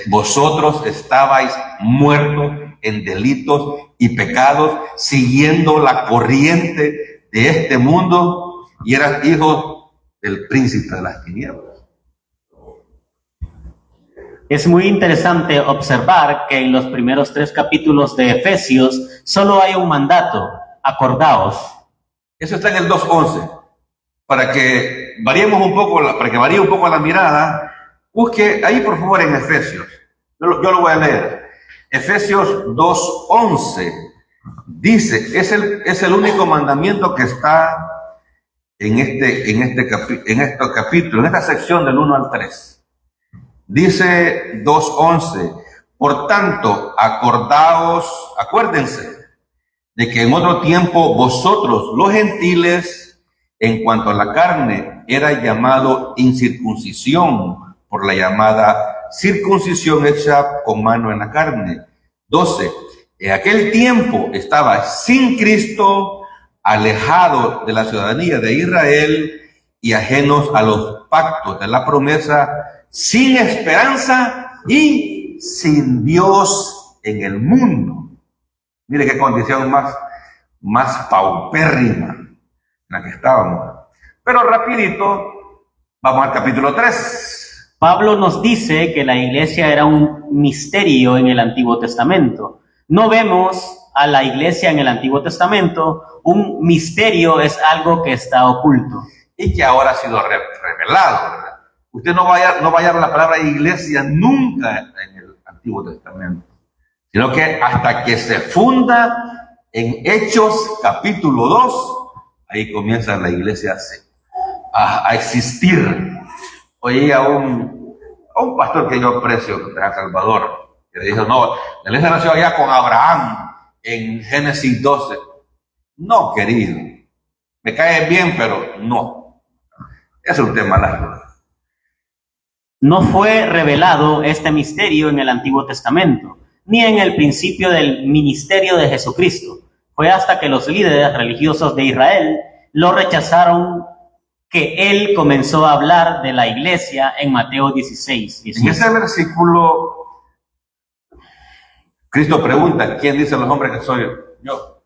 Vosotros estabais muertos en delitos y pecados, siguiendo la corriente de este mundo, y eras hijos del príncipe de las tinieblas. Es muy interesante observar que en los primeros 3 capítulos de Efesios solo hay un mandato: acordaos. Eso está en el 2:11. Para que variemos un poco, para que varíe un poco la mirada, busque ahí por favor en Efesios. Yo lo voy a leer. Efesios 2:11 dice, es el único mandamiento que está en este capítulo, en esta sección del 1 al 3. Dice 2:11, por tanto, acuérdense de que en otro tiempo vosotros, los gentiles, en cuanto a la carne, era llamado incircuncisión por la llamada circuncisión hecha con mano en la carne. 12. En aquel tiempo estaba sin Cristo, alejado de la ciudadanía de Israel y ajenos a los pactos de la promesa, sin esperanza y sin Dios en el mundo. Mire qué condición más paupérrima en la que estábamos. Pero rapidito, vamos al capítulo 3. Pablo nos dice que la iglesia era un misterio en el Antiguo Testamento. No vemos a la iglesia en el Antiguo Testamento, un misterio es algo que está oculto. Y que ahora ha sido revelado, ¿verdad? Usted no va a hallar la palabra iglesia nunca en el Antiguo Testamento, sino que hasta que se funda en Hechos capítulo 2, ahí comienza la iglesia a existir. Oí a un pastor que yo aprecio de San Salvador, que le dijo, no, la iglesia nació allá con Abraham en Génesis 12. No, querido, me cae bien, pero no. Es un tema largo. No fue revelado este misterio en el Antiguo Testamento, ni en el principio del ministerio de Jesucristo. Fue hasta que los líderes religiosos de Israel lo rechazaron que él comenzó a hablar de la iglesia en Mateo 16. En ese versículo, Cristo pregunta, ¿quién dicen los hombres que soy yo?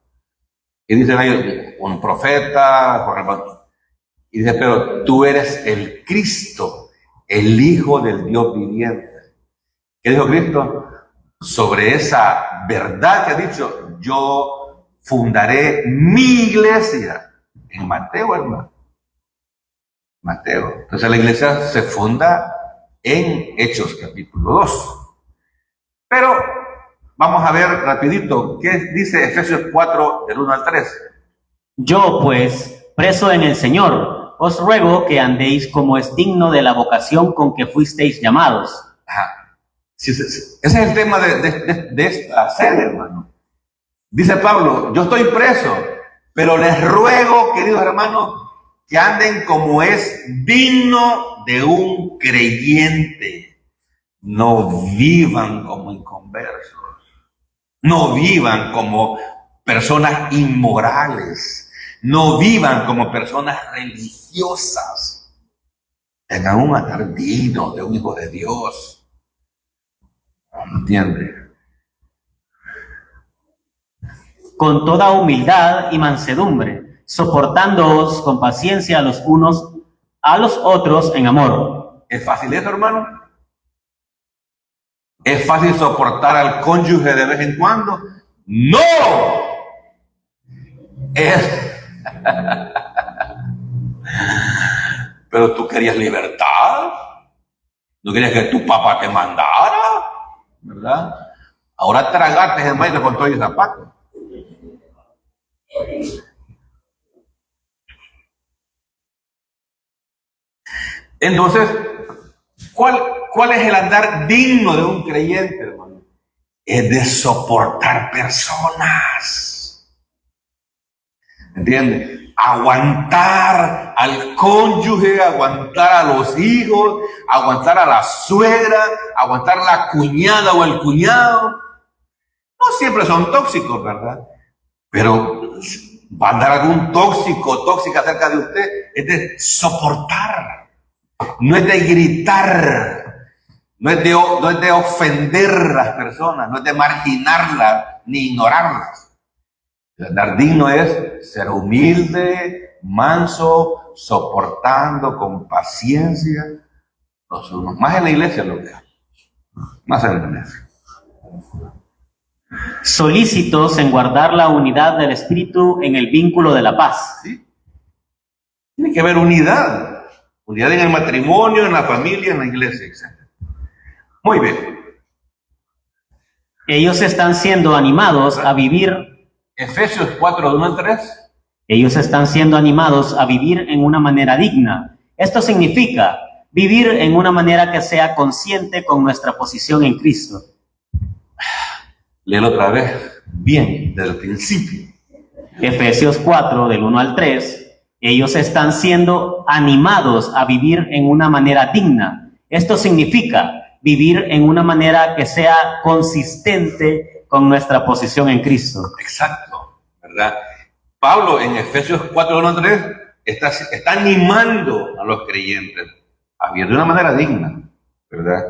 Y dicen ellos, un profeta, y dice, pero tú eres el Cristo, el Hijo del Dios viviente. ¿Qué dijo Cristo? Sobre esa verdad que ha dicho, yo fundaré mi iglesia. En Mateo, hermano. Mateo. Entonces la iglesia se funda en Hechos capítulo 2. Pero vamos a ver rapidito qué dice Efesios 4 del 1 al 3. Yo pues, preso en el Señor, os ruego que andéis como es digno de la vocación con que fuisteis llamados. Ajá. Sí, ese es el tema de esta serie, hermano. Dice Pablo, yo estoy preso, pero les ruego, queridos hermanos, que anden como es digno de un creyente. No vivan como inconversos. No vivan como personas inmorales. No vivan como personas religiosas. Tengan un andar digno de un hijo de Dios. ¿Entiende? Con toda humildad y mansedumbre, soportándoos con paciencia los unos a los otros en amor. ¿Es fácil eso, hermano? ¿Es fácil soportar al cónyuge de vez en cuando? ¡No! Pero tú querías libertad. ¿No querías que tu papá te mandara? ¿Verdad? Ahora tragaste el maíz con todo el zapato. Entonces, ¿cuál es el andar digno de un creyente, hermano? Es de soportar personas. ¿Entiendes? Aguantar al cónyuge, aguantar a los hijos, aguantar a la suegra, aguantar la cuñada o el cuñado. No siempre son tóxicos, ¿verdad? Pero va a andar algún tóxica cerca de usted. Es de soportar. No es de gritar. No es de ofender a las personas. No es de marginarlas ni ignorarlas. El andar digno es ser humilde, manso, soportando con paciencia los unos. Más en la iglesia lo veo. Más en la iglesia. Solícitos en guardar la unidad del espíritu en el vínculo de la paz. ¿Sí? Tiene que haber unidad. Unidad en el matrimonio, en la familia, en la iglesia, etc. Muy bien. Ellos están siendo animados a vivir. Efesios 4, 1 al 3. Ellos están siendo animados a vivir en una manera digna. Esto significa vivir en una manera que sea consciente con nuestra posición en Cristo. Léelo otra vez, bien, desde el principio. Efesios 4, del 1 al 3. Ellos están siendo animados a vivir en una manera digna. Esto significa vivir en una manera que sea consistente con nuestra posición en Cristo. Exacto, ¿verdad? Pablo en Efesios 4, 1 al 3 está animando a los creyentes a vivir de una manera digna, ¿verdad?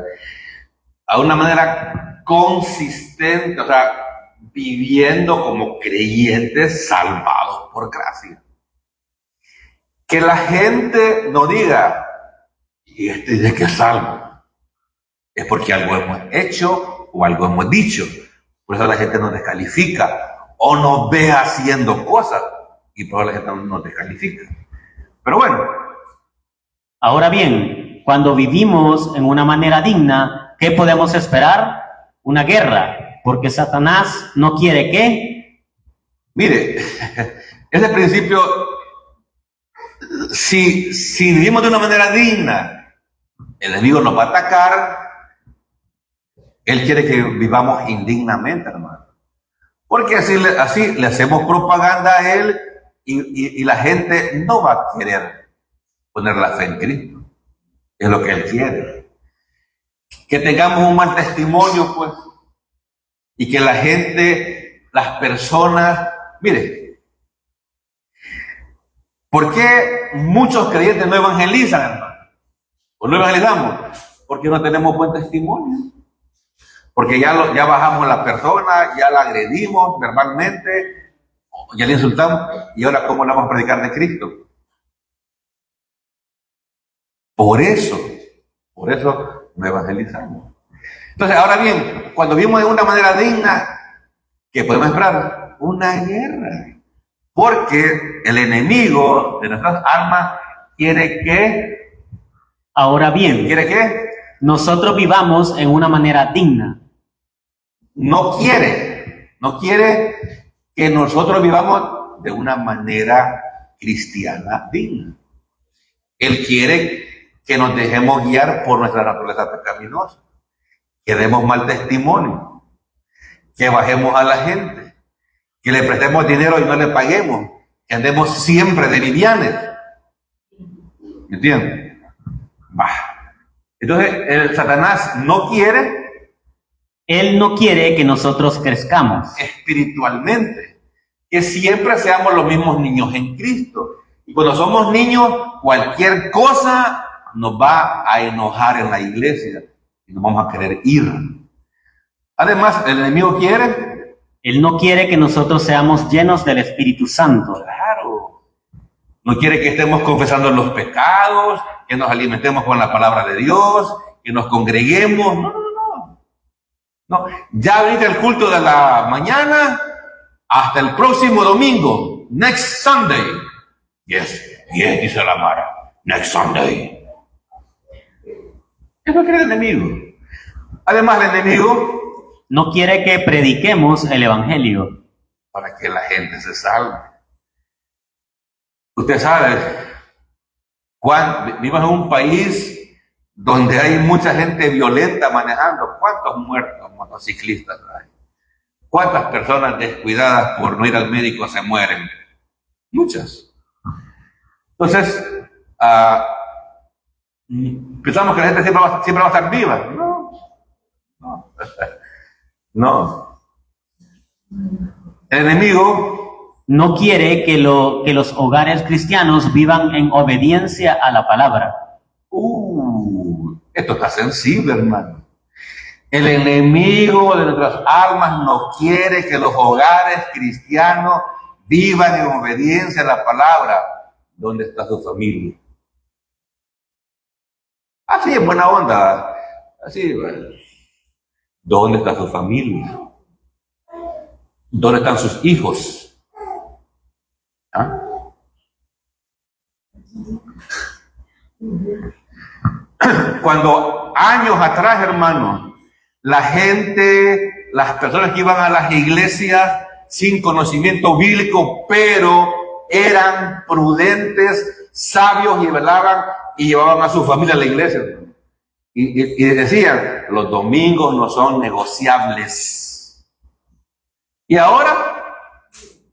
A una manera consistente, o sea, viviendo como creyentes salvados por gracia. Que la gente no diga, ¿y este dice que es salvo? Es porque algo hemos hecho o algo hemos dicho. Por eso la gente nos descalifica o nos ve haciendo cosas y por eso la gente no te califica. Pero bueno, Ahora bien, cuando vivimos en una manera digna, ¿qué podemos esperar? Una guerra, porque Satanás no quiere que mire, ese principio, si vivimos de una manera digna, el enemigo nos va a atacar. Él quiere que vivamos indignamente, hermano. Porque así le hacemos propaganda a él y la gente no va a querer poner la fe en Cristo. Es lo que él quiere. Que tengamos un mal testimonio, pues. Y que la gente, las personas, mire, ¿por qué muchos creyentes no evangelizan, hermano? ¿O no evangelizamos? Porque no tenemos buen testimonio. Porque ya bajamos a la persona, ya la agredimos verbalmente, ya le insultamos, y ahora ¿cómo le vamos a predicar de Cristo? Por eso no evangelizamos. Entonces, ahora bien, cuando vivimos de una manera digna, ¿qué podemos esperar? Una guerra. Porque el enemigo de nuestras almas quiere que... Ahora bien, ¿Quiere qué? nosotros vivamos en una manera digna. No quiere que nosotros vivamos de una manera cristiana digna. Él quiere que nos dejemos guiar por nuestra naturaleza pecaminosa, que demos mal testimonio, que bajemos a la gente, que le prestemos dinero y no le paguemos, que andemos siempre de livianes. ¿Me entienden? Entonces, el Satanás no quiere Él no quiere que nosotros crezcamos. espiritualmente, que siempre seamos los mismos niños en Cristo. Y cuando somos niños, cualquier cosa nos va a enojar en la iglesia y nos vamos a querer ir. Además, el enemigo quiere... Él no quiere que nosotros seamos llenos del Espíritu Santo. Claro. No quiere que estemos confesando los pecados, que nos alimentemos con la palabra de Dios, que nos congreguemos. No, ya ahorita el culto de la mañana hasta el próximo domingo, next Sunday. Yes, dice la Mara, next Sunday. Eso quiere el enemigo. Además, el enemigo No quiere que prediquemos el Evangelio. para que la gente se salve. Usted sabe, vivimos en un país donde hay mucha gente violenta manejando. ¿Cuántos muertos motociclistas hay? ¿Cuántas personas descuidadas por no ir al médico se mueren? Muchas. Entonces, pensamos que la gente siempre va a estar viva. No. El enemigo No quiere que los hogares cristianos vivan en obediencia a la palabra. Esto está sensible, hermano. El enemigo de nuestras almas no quiere que los hogares cristianos vivan en obediencia a la palabra. ¿Dónde está su familia? Así en buena onda. Así, bueno. ¿Dónde está su familia? ¿Dónde están sus hijos? ¿Ah? Cuando años atrás, hermano, las personas que iban a las iglesias sin conocimiento bíblico, pero eran prudentes, sabios y velaban y llevaban a su familia a la iglesia. Y decían, los domingos no son negociables. Y ahora,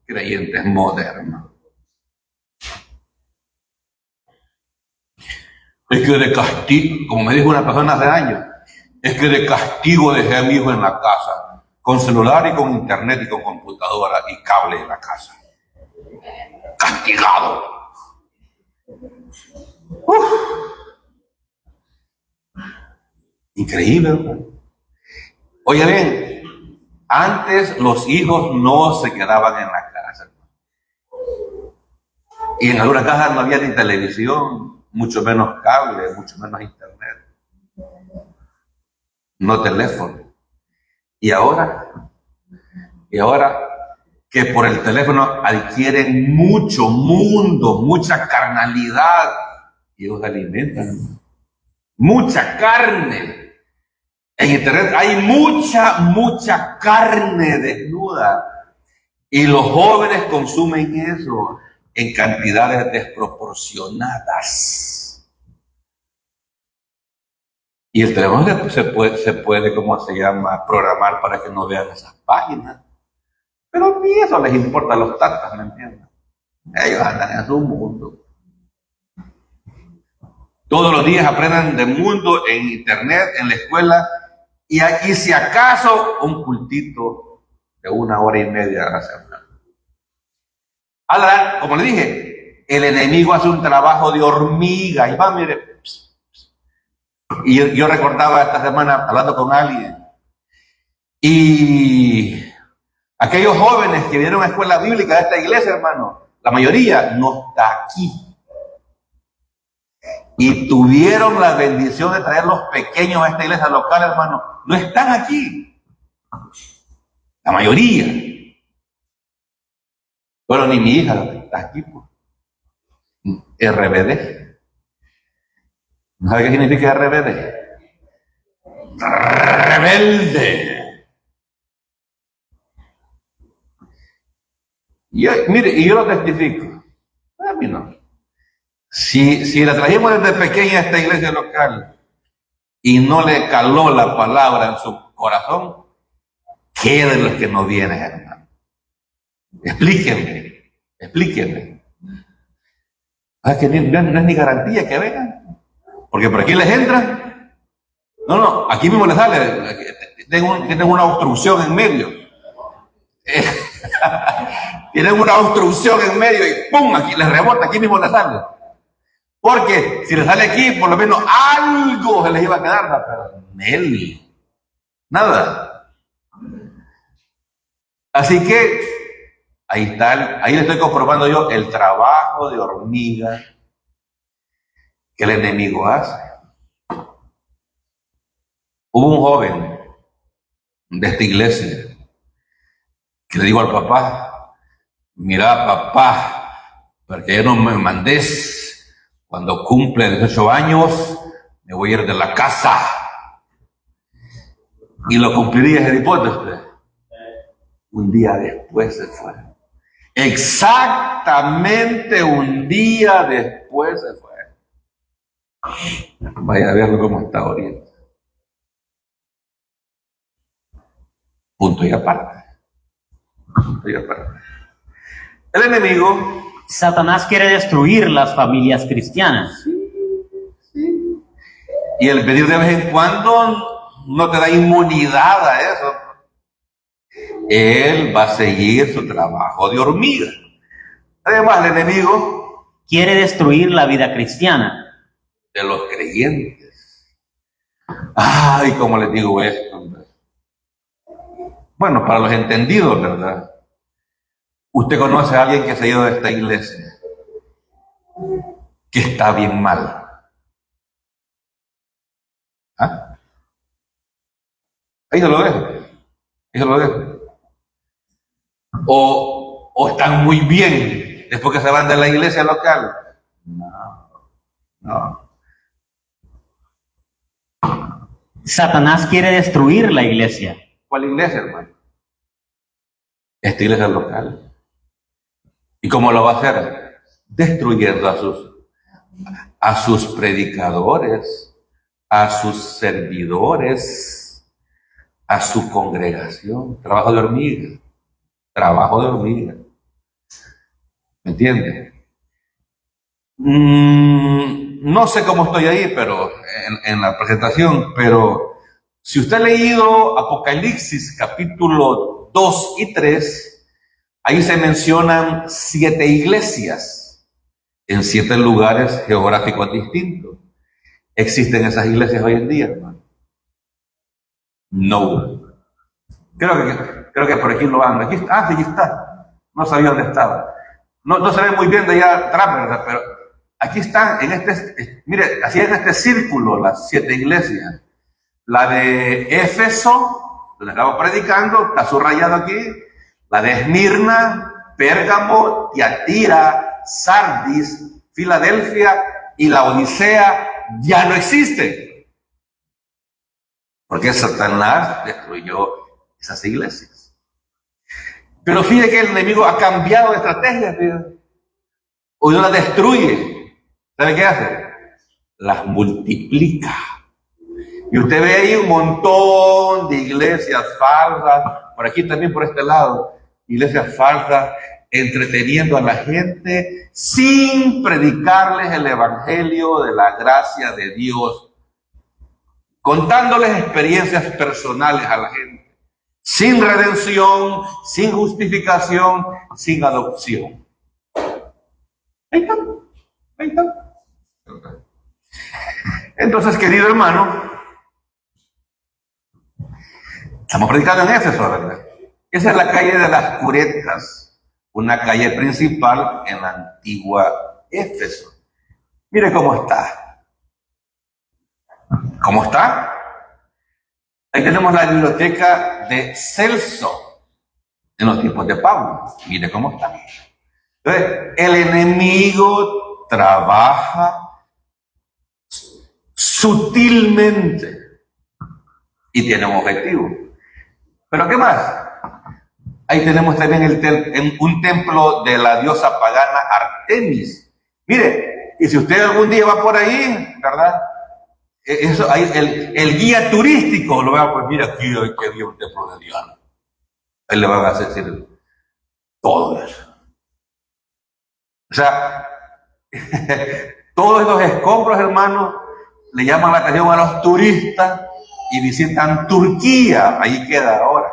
creyentes modernos. Es que de castigo, como me dijo una persona hace años, es que de castigo dejé a mi hijo en la casa, con celular y con internet y con computadora y cable en la casa. Castigado. Increíble, ¿no? Oye bien, antes los hijos no se quedaban en la casa. Y en algunas casas no había ni televisión, mucho menos cable, mucho menos internet. No teléfono. Y ahora, que por el teléfono adquieren mucho mundo, mucha carnalidad, y ellos alimentan mucha carne. En internet hay mucha carne desnuda, y los jóvenes consumen eso en cantidades desproporcionadas. Y el teléfono se puede, ¿cómo se llama?, programar para que no vean esas páginas. Pero ni eso les importa a los tatas, ¿me entiendes? Ellos andan en su mundo. Todos los días aprenden del mundo en internet, en la escuela, y aquí si acaso un cultito de 1 hora y media a la semana. Ahora, como le dije, el enemigo hace un trabajo de hormiga, y va, mire. Y yo recordaba esta semana hablando con alguien, y aquellos jóvenes que vinieron a escuela bíblica de esta iglesia, hermano, la mayoría no está aquí. Y tuvieron la bendición de traer los pequeños a esta iglesia local, hermano. No están aquí. La mayoría. Bueno, ni mi hija está aquí, pues. RBD. ¿No sabe qué significa RBD? Rebelde. Y yo lo testifico. A mí no. Si la trajimos desde pequeña a esta iglesia local y no le caló la palabra en su corazón, ¿qué de los que no vienen, hermano? Explíquenme. Es que no es ni garantía que vengan, porque por aquí les entran. No, aquí mismo les sale. Tienen una obstrucción en medio. Tienen una obstrucción en medio y ¡pum! Aquí les rebota, aquí mismo les sale. Porque si les sale aquí, por lo menos algo se les iba a quedar, pero nada. Así que ahí le estoy comprobando yo el trabajo de hormiga que el enemigo hace. Hubo un joven de esta iglesia que le dijo al papá: mira, papá, porque yo no me mandes. Cuando cumple 18 años, me voy a ir de la casa. Y lo cumpliría esa hipótesis. Un día después se fue. Exactamente un día después se fue. Vaya a verlo cómo está ahorita. Punto y aparte. El enemigo, Satanás quiere destruir las familias cristianas. sí. Y el pedir de vez en cuando no te da inmunidad a eso. Él va a seguir su trabajo de hormiga. Además, el enemigo quiere destruir la vida cristiana de los creyentes. Ay, ¿cómo les digo esto? Bueno, para los entendidos, ¿verdad? Usted conoce a alguien que se ha ido de esta iglesia, que está bien mal. ¿Ah? Ahí se lo dejo. O están muy bien después que se van de la iglesia local. No. Satanás quiere destruir la iglesia. ¿Cuál iglesia, hermano? Esta iglesia local. ¿Y cómo lo va a hacer? Destruyendo a sus predicadores, a sus servidores, a su congregación. Trabajo de hormiga. ¿Me entiendes? No sé cómo estoy ahí, pero en la presentación, pero si usted ha leído Apocalipsis capítulo 2 y 3, ahí se mencionan 7 iglesias en 7 lugares geográficos distintos. ¿Existen esas iglesias hoy en día, hermano? No. Creo que por aquí lo ando. Sí, aquí está. No sabía dónde estaba. No se ve muy bien de allá atrás, ¿verdad? Pero aquí están, mire, así en este círculo, las 7 iglesias. La de Éfeso, donde estamos predicando, está subrayado aquí. La de Esmirna, Pérgamo, Tiatira, Sardis, Filadelfia y la Odisea ya no existen. Porque Satanás destruyó esas iglesias. Pero fíjate que el enemigo ha cambiado de estrategia. Fíjate. Hoy no las destruye. ¿Sabe qué hace? Las multiplica. Y usted ve ahí un montón de iglesias falsas, por aquí también por este lado, iglesias falsas, entreteniendo a la gente sin predicarles el evangelio de la gracia de Dios, contándoles experiencias personales a la gente, sin redención, sin justificación, sin adopción. Ahí está, ahí está. Entonces, querido hermano, estamos predicando en Éfeso, ¿verdad? Esa es la calle de las Curetas, una calle principal en la antigua Éfeso. Mire cómo está. ¿Cómo está? Ahí tenemos la biblioteca de Celso en los tiempos de Pablo. Mire cómo está. Entonces, el enemigo trabaja sutilmente y tiene un objetivo. ¿Pero qué más? Ahí tenemos también un templo de la diosa pagana Artemis. Mire, y si usted algún día va por ahí, ¿verdad? Eso, ahí, el guía turístico lo vea, pues mira, aquí había un templo de Diana. Ahí le van a decir todo eso. O sea, todos esos escombros, hermanos, le llaman la atención a los turistas y visitan Turquía. Ahí queda ahora.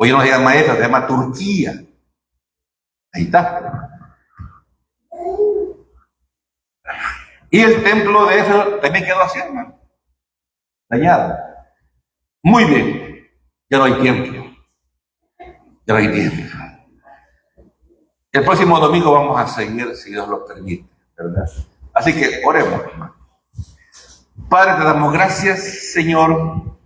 Hoy no se llama eso, se llama Turquía. Ahí está. Y el templo de eso también quedó así, hermano. Dañado. Muy bien. Ya no hay tiempo. Ya no hay tiempo. El próximo domingo vamos a seguir, si Dios lo permite, ¿verdad? Así que oremos, hermano. Padre, te damos gracias, Señor,